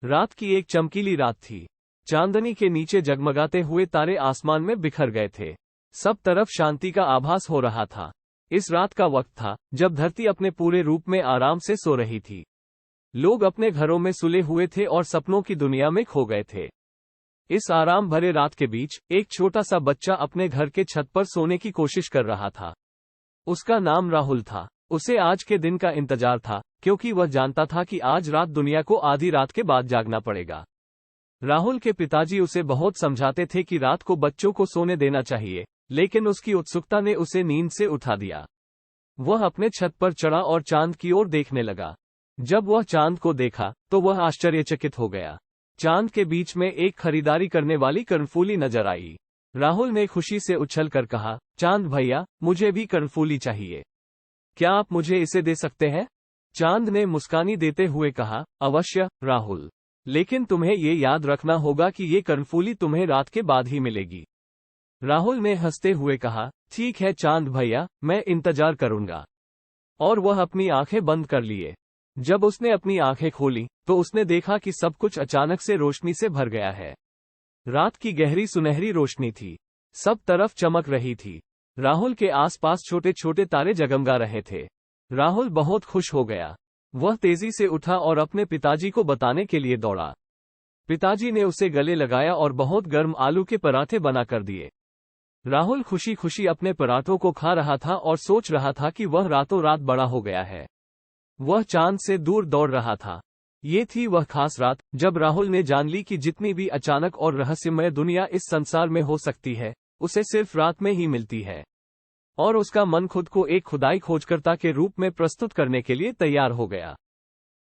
रात की एक चमकीली रात थी। चांदनी के नीचे जगमगाते हुए तारे आसमान में बिखर गए थे। सब तरफ शांति का आभास हो रहा था। इस रात का वक्त था जब धरती अपने पूरे रूप में आराम से सो रही थी। लोग अपने घरों में सुले हुए थे और सपनों की दुनिया में खो गए थे। इस आराम भरे रात के बीच एक छोटा सा बच्चा अपने घर के छत पर सोने की कोशिश कर रहा था। उसका नाम राहुल था। उसे आज के दिन का इंतजार था, क्योंकि वह जानता था कि आज रात दुनिया को आधी रात के बाद जागना पड़ेगा। राहुल के पिताजी उसे बहुत समझाते थे कि रात को बच्चों को सोने देना चाहिए, लेकिन उसकी उत्सुकता ने उसे नींद से उठा दिया। वह अपने छत पर चढ़ा और चांद की ओर देखने लगा। जब वह चांद को देखा तो वह आश्चर्यचकित हो गया। चांद के बीच में एक खरीदारी करने वाली कर्णफूली नजर आई। राहुल ने खुशी से उछलकर कहा, चांद भैया, मुझे भी कर्णफूली चाहिए। क्या आप मुझे इसे दे सकते हैं? चांद ने मुस्कानी देते हुए कहा, अवश्य राहुल, लेकिन तुम्हें ये याद रखना होगा कि ये कर्णफूली तुम्हें रात के बाद ही मिलेगी। राहुल ने हंसते हुए कहा, ठीक है चांद भैया, मैं इंतजार करूंगा। और वह अपनी आंखें बंद कर लिए। जब उसने अपनी आंखें खोली तो उसने देखा कि सब कुछ अचानक से रोशनी से भर गया है। रात की गहरी सुनहरी रोशनी थी। सब तरफ चमक रही थी। राहुल के आसपास छोटे छोटे तारे जगमगा रहे थे। राहुल बहुत खुश हो गया। वह तेजी से उठा और अपने पिताजी को बताने के लिए दौड़ा। पिताजी ने उसे गले लगाया और बहुत गर्म आलू के पराठे बना कर दिए। राहुल खुशी खुशी अपने पराठों को खा रहा था और सोच रहा था कि वह रातों रात बड़ा हो गया है। वह चांद से दूर दौड़ रहा था। ये थी वह खास रात जब राहुल ने जान ली कि जितनी भी अचानक और रहस्यमय दुनिया इस संसार में हो सकती है, उसे सिर्फ रात में ही मिलती है। और उसका मन खुद को एक खुदाई खोजकर्ता के रूप में प्रस्तुत करने के लिए तैयार हो गया।